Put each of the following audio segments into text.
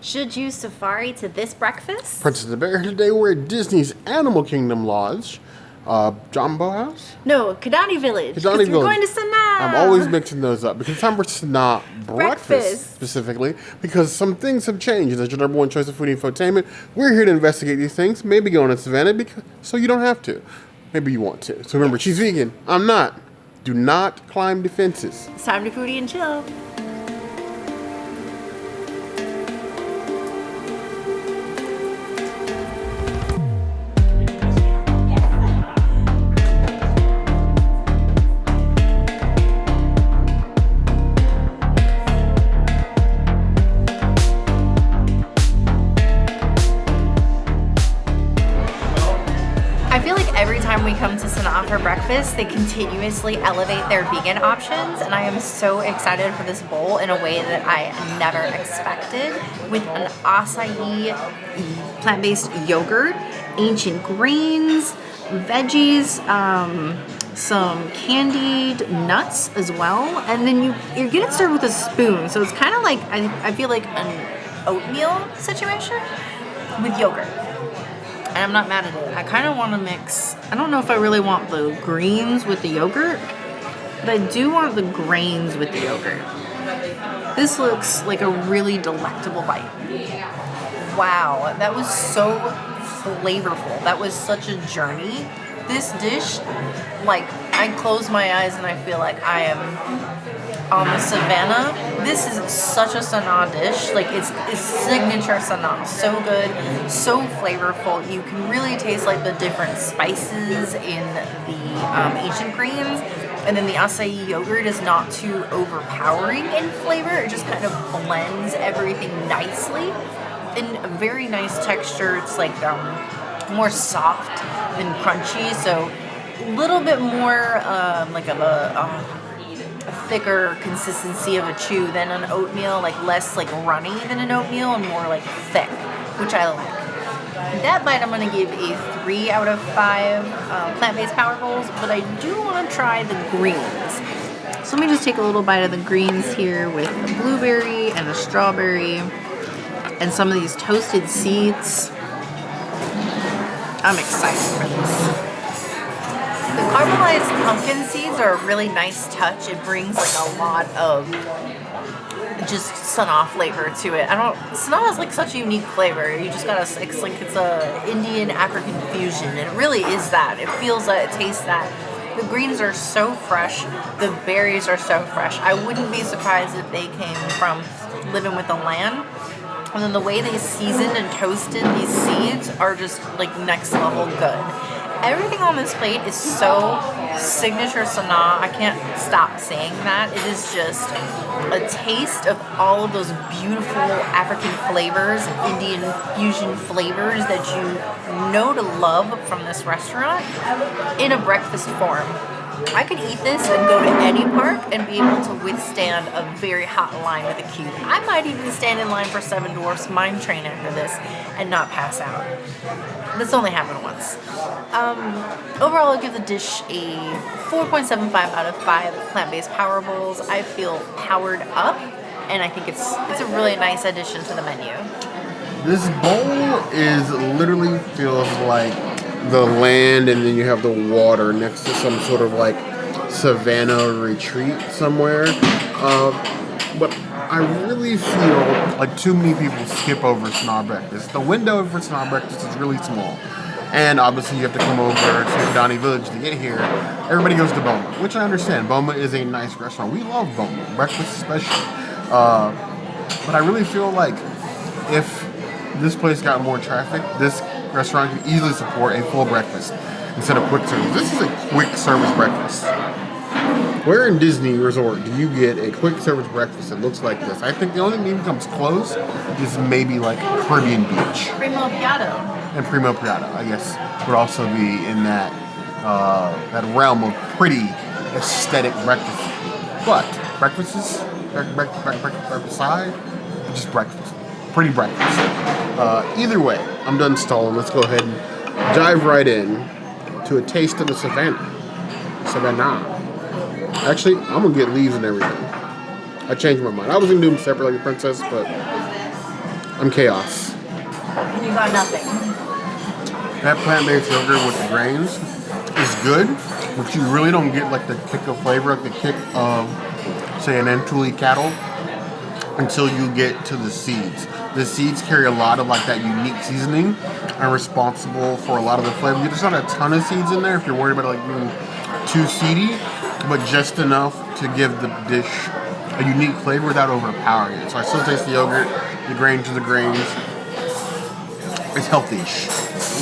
Should you safari to this breakfast? Princess and the Bear. Today we're at Disney's Animal Kingdom Lodge. Jumbo House? No, Kidani Village. Kidani Village. We're going to Sanaa. I'm always mixing those up because it's time for Sanaa breakfast specifically because some things have changed. As your number one choice of foodie infotainment, we're here to investigate these things. Maybe go on a savannah so you don't have to. Maybe you want to. So remember, she's vegan. I'm not. Do not climb defenses. It's time to foodie and chill. Every time we come to Sanaa for breakfast, they continuously elevate their vegan options, and I am so excited for this bowl in a way that I never expected, with an acai plant-based yogurt, ancient grains, veggies, some candied nuts as well, and then you get it served with a spoon, so it's kind of like, I feel like an oatmeal situation with yogurt. And I'm not mad at it. I kind of want to mix, I don't know if I really want the greens with the yogurt, but I do want the grains with the yogurt. This looks like a really delectable bite. Wow, that was so flavorful. That was such a journey. This dish, like, I close my eyes and I feel like I am on the savannah. This is such a Sanaa dish. Like, it's signature Sanaa. So good, so flavorful. You can really taste like the different spices in the ancient greens. And then the acai yogurt is not too overpowering in flavor. It just kind of blends everything nicely. And a very nice texture. It's like more soft than crunchy. So a little bit more like of a thicker consistency of a chew than an oatmeal, like less like runny than an oatmeal and more like thick, which I like. That bite I'm going to give a 3 out of 5 plant-based power bowls, but I do want to try the greens. So let me just take a little bite of the greens here with the blueberry and the strawberry and some of these toasted seeds. I'm excited for this. The caramelized pumpkin seeds are a really nice touch. It brings like a lot of just Sanaa flavor to it. Sanaa is like such a unique flavor. You just gotta, it's like it's a Indian African fusion, and it really is that. It feels that, it tastes that. The greens are so fresh. The berries are so fresh. I wouldn't be surprised if they came from living with the land. And then the way they seasoned and toasted these seeds are just like next level good. Everything on this plate is so signature Sanaa. I can't stop saying that. It is just a taste of all of those beautiful African flavors, Indian fusion flavors that you know to love from this restaurant in a breakfast form. I could eat this and go to any park and be able to withstand a very hot line with a cube. I might even stand in line for Seven Dwarfs Mine Train after this and not pass out. This only happened once. Overall, I'll give the dish a 4.75 out of 5 plant-based power bowls. I feel powered up, and I think it's a really nice addition to the menu. This bowl literally feels like the land, and then you have the water next to some sort of like savannah retreat somewhere. But I really feel like too many people skip over Sanaa breakfast. The window for Sanaa breakfast is really small. And obviously you have to come over to Kidani Village to get here. Everybody goes to Boma, which I understand. Boma is a nice restaurant. We love Boma, breakfast especially. But I really feel like if this place got more traffic, this restaurant could easily support a full breakfast instead of quick service. This is a quick service breakfast. Where in Disney Resort do you get a quick service breakfast that looks like this? I think the only thing that even comes close is maybe like Caribbean Beach. Primo Piatto. And Primo Piatto, I guess, would also be in that realm of pretty aesthetic breakfast. But breakfast side, just breakfast. Pretty breakfast. Either way, I'm done stalling. Let's go ahead and dive right in to a taste of the savannah. Actually, I'm gonna get leaves and everything. I changed my mind. I was gonna do them separate like a princess, but I'm chaos. And you got nothing. That plant-based yogurt with the grains is good, but you really don't get like the kick of flavor, like the kick of, say, an Chantilly cattle until you get to the seeds. The seeds carry a lot of like that unique seasoning and are responsible for a lot of the flavor. There's not a ton of seeds in there if you're worried about like being too seedy, but just enough to give the dish a unique flavor without overpowering it. So I still taste the yogurt, the grains are the grains. It's healthy-ish.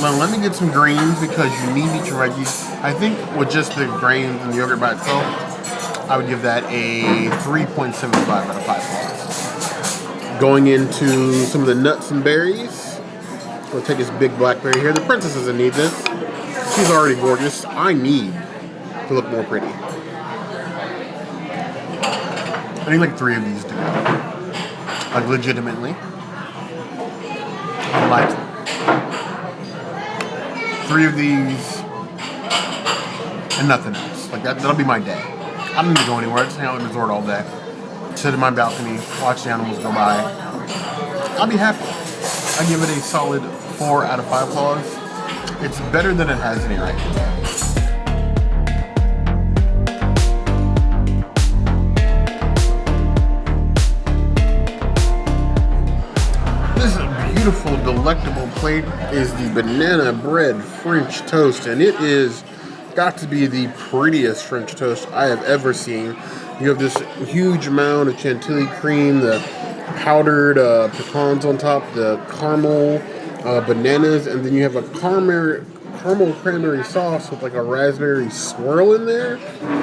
Now let me get some greens because you need to eat your veggies. I think with just the grains and the yogurt by itself, I would give that a 3.75 out of 5 stars. Going into some of the nuts and berries. We'll take this big blackberry here. The princess doesn't need this. She's already gorgeous. I need to look more pretty. I need like 3 of these to go. Like legitimately. I'm like 3 of these and nothing else. Like that'll be my day. I don't need to go anywhere. I just hang out in the resort all day. Sit in my balcony, watch the animals go by. I'll be happy. I give it a solid 4 out of 5 claws. It's better than it has any right to be. Beautiful, delectable plate is the banana bread French toast, and it is got to be the prettiest French toast I have ever seen. You have this huge amount of Chantilly cream, the powdered pecans on top, the caramel bananas, and then you have a caramel cranberry sauce with like a raspberry swirl in there.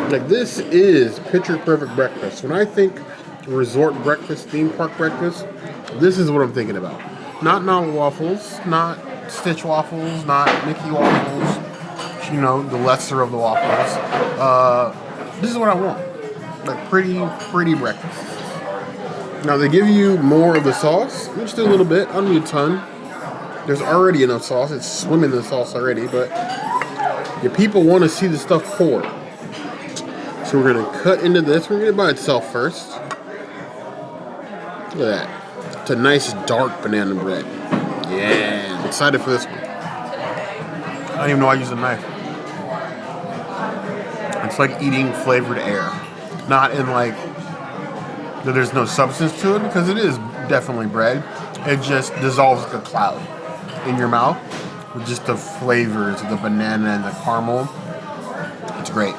Like this is picture perfect breakfast. When I think resort breakfast, theme park breakfast, this is what I'm thinking about. Not waffles, not Stitch waffles, not Mickey waffles, you know, the lesser of the waffles. This is what I want. Like pretty breakfast. Now they give you more of the sauce, just a little bit, I don't need a ton. There's already enough sauce, it's swimming in the sauce already, but your people want to see the stuff poured. So we're gonna cut into this, we're gonna by itself first. Look at that. It's a nice dark banana bread. Yeah, I'm excited for this one. I don't even know why I use a knife. It's like eating flavored air. Not in like that there's no substance to it, because it is definitely bread. It just dissolves like a cloud in your mouth with just the flavors of the banana and the caramel. It's great.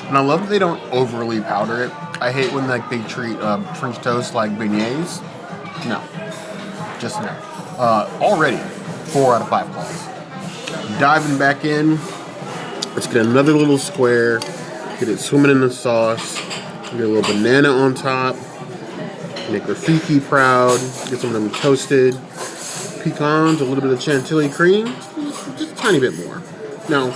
And I love that they don't overly powder it. I hate when like they treat French toast like beignets. No. Just no. Already 4 out of 5 claws. Diving back in. Let's get another little square. Get it swimming in the sauce. Get a little banana on top. Make Rafiki proud. Get some of them toasted pecans. A little bit of Chantilly cream. Just a tiny bit more. Now,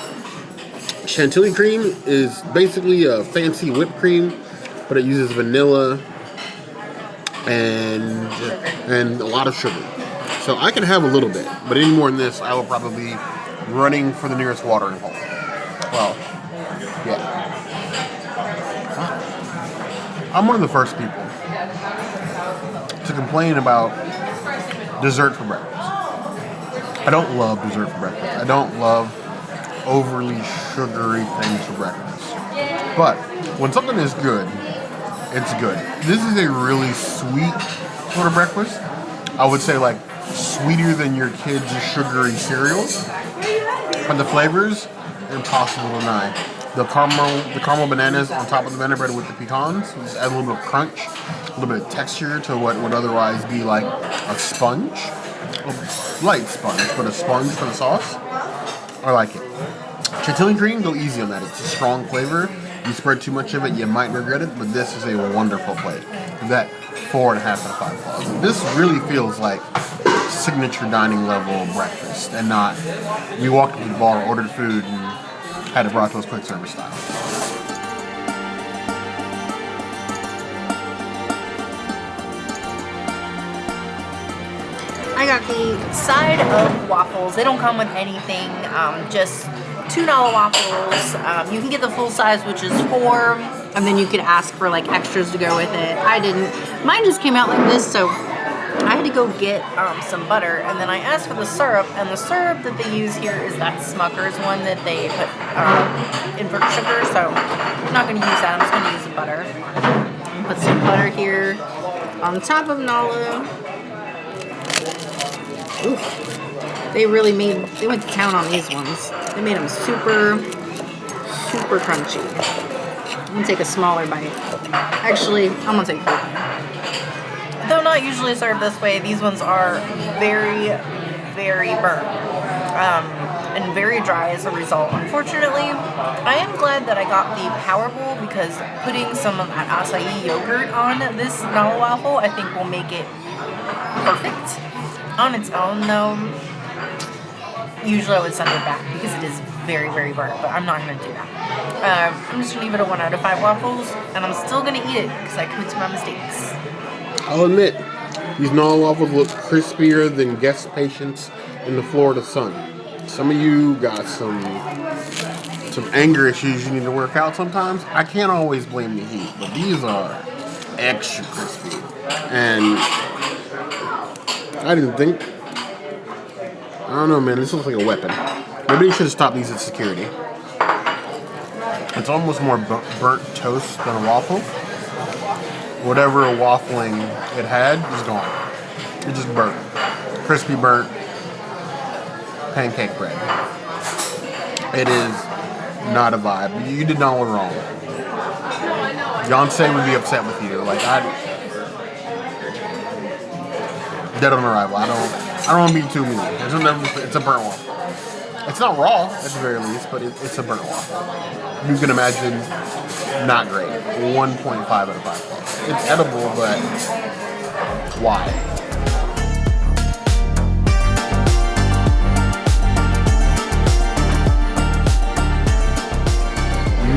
Chantilly cream is basically a fancy whipped cream, but it uses vanilla and a lot of sugar. So I can have a little bit, but any more than this, I will probably be running for the nearest watering hole. Well, yeah. I'm one of the first people to complain about dessert for breakfast. I don't love dessert for breakfast. I don't love overly sugary things for breakfast. But when something is good, it's good. This is a really sweet sort of breakfast. I would say like sweeter than your kids' sugary cereals. But the flavors, impossible to deny. The caramel bananas on top of the banana bread with the pecans. Just add a little bit of crunch, a little bit of texture to what would otherwise be like a sponge. A light sponge, but a sponge for the sauce. I like it. Chantilly cream, go easy on that. It's a strong flavor. You spread too much of it, you might regret it, but this is a wonderful plate. That 4.5 out of 5 claws. This really feels like signature dining level breakfast, and not we walked into the bar, ordered food, and had it brought to us quick service style. I got the side of waffles. They don't come with anything, just $2 waffles. You can get the full size, which is 4, and then you could ask for like extras to go with it. I didn't. Mine just came out like this, so I had to go get some butter, and then I asked for the syrup, and the syrup that they use here is that Smucker's one that they put invert sugar, so I'm not going to use that. I'm just going to use the butter. Put some butter here on top of Nala. Oof. They went to town on these ones. They made them super, super crunchy. I'm going to take a smaller bite. Actually, I'm going to take a bite. Though not usually served this way, these ones are very, very burnt. And very dry as a result. Unfortunately, I am glad that I got the Power Bowl because putting some of that acai yogurt on this Nala waffle, I think will make it perfect. On its own, though, usually I would send it back because it is very, very burnt, but I'm not going to do that. I'm just going to give it a 1 out of 5 waffles, and I'm still going to eat it because I commit to my mistakes. I'll admit, these Nala waffles look crispier than guest patients in the Florida sun. Some of you got some anger issues you need to work out sometimes. I can't always blame the heat, but these are extra crispy. And I didn't think, I don't know, man, this looks like a weapon. Maybe they should have stopped these at security. It's almost more burnt toast than a waffle. Whatever waffling it had is gone. It just burnt. Crispy burnt pancake bread. It is not a vibe. You did not look wrong. Beyonce would be upset with you. Like, dead on arrival. I don't want to be too mean. It's a burnt waffle. It's not raw at the very least, but it's a burnt waffle. You can imagine, not great. 1.5 out of 5. It's edible, but why?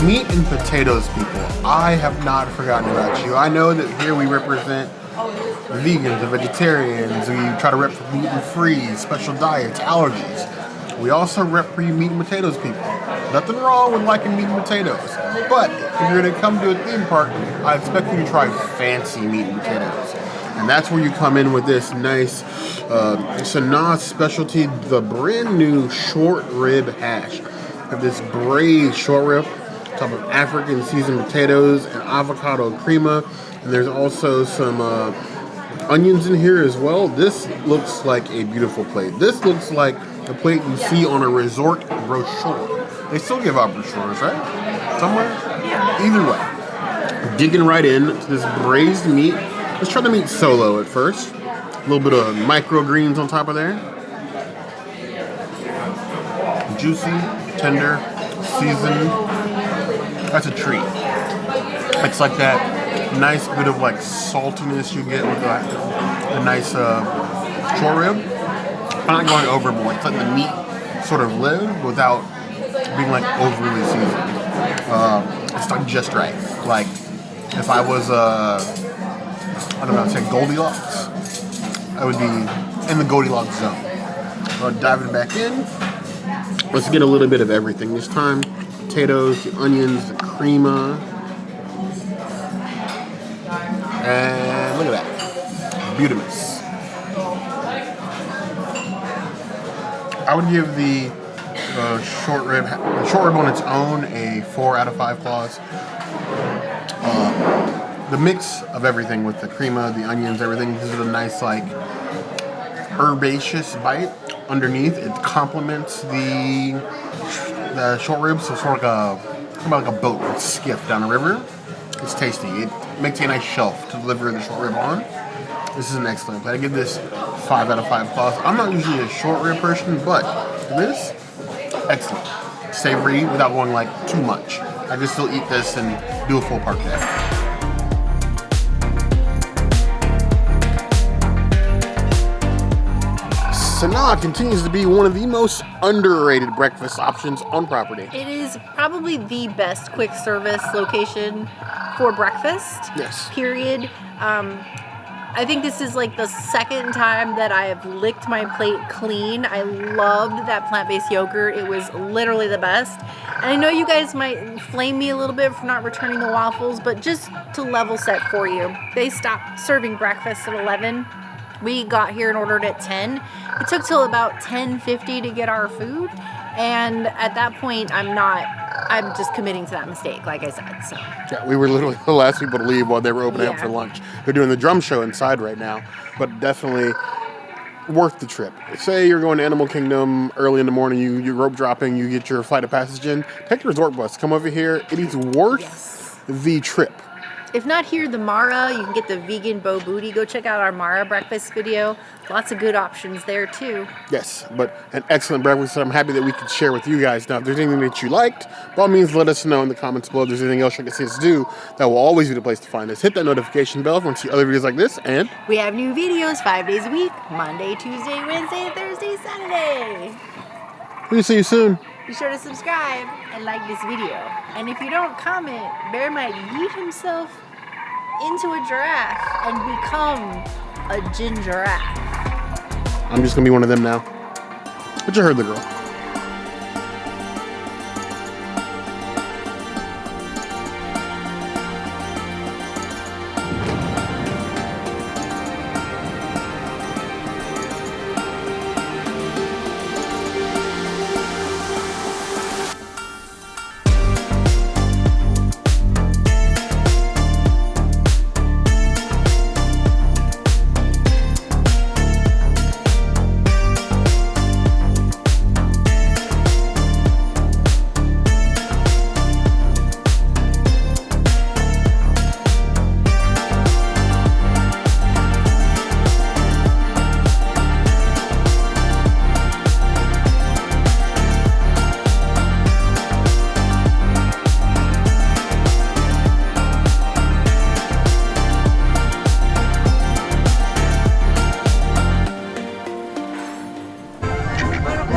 Meat and potatoes, people. I have not forgotten about you. I know that here we represent vegans and vegetarians. We try to rep for gluten-free, special diets, allergies. We also rep for you meat and potatoes, people. Nothing wrong with liking meat and potatoes. But if you're going to come to a theme park, I expect you to try fancy meat and potatoes. And that's where you come in with this nice Sanaa specialty, the brand new short rib hash. I have this braised short rib, top of African seasoned potatoes and avocado Creama, and there's also some onions in here as well. This looks like a beautiful plate. This looks like a plate you see on a resort brochure. They still give out brochures, right? Somewhere? Yeah. Either way, digging right in to this braised meat. Let's try the meat solo at first. A little bit of microgreens on top of there. Juicy, tender, seasoned. That's a treat. It's like that nice bit of like saltiness you get with a nice short rib. I'm not going overboard. It's like the meat sort of live without being like overly seasoned. It's not just right. Like if I was I don't know, say Goldilocks, I would be in the Goldilocks zone. So diving back in. Let's get a little bit of everything this time. Potatoes, the onions, the Creama. And look at that. Beautimous. I would give the short rib on its own a 4 out of 5 claws. The mix of everything with the Creama, the onions, everything gives it a nice like herbaceous bite underneath. It complements the short ribs, so it's sort of like a boat with skiff down a river. It's tasty. It makes a nice shelf to deliver the short rib on. This is an excellent plate. I give this 5 out of 5 claws. I'm not usually a short rib person, but this, excellent. Savory without going like too much. I can still eat this and do a full park day. Sanaa continues to be one of the most underrated breakfast options on property. It is probably the best quick service location for breakfast. Yes. Period. I think this is like the second time that I have licked my plate clean. I loved that plant-based yogurt. It was literally the best. And I know you guys might flame me a little bit for not returning the waffles, but just to level set for you, they stopped serving breakfast at 11. We got here and ordered at 10. It took till about 10:50 to get our food. And at that point, I'm just committing to that mistake, like I said, so. Yeah, we were literally the last people to leave while they were opening up Yeah. for lunch. They're doing the drum show inside right now, but definitely worth the trip. Say you're going to Animal Kingdom early in the morning, you rope dropping, you get your flight of passage in, take the resort bus, come over here. It is worth the trip. If not here, the Mara, you can get the vegan Bo Booty. Go check out our Mara breakfast video. Lots of good options there too. Yes, but an excellent breakfast that I'm happy that we could share with you guys. Now, if there's anything that you liked, by all means, let us know in the comments below. If there's anything else you can see us do, that will always be the place to find us. Hit that notification bell if you want to see other videos like this, and we have new videos 5 days a week, Monday, Tuesday, Wednesday, Thursday, Saturday. we'll see you soon. Be sure to subscribe and like this video. And if you don't comment, Bear might yeet himself into a giraffe and become a gin giraffe. I'm just going to be one of them now. But you heard the girl.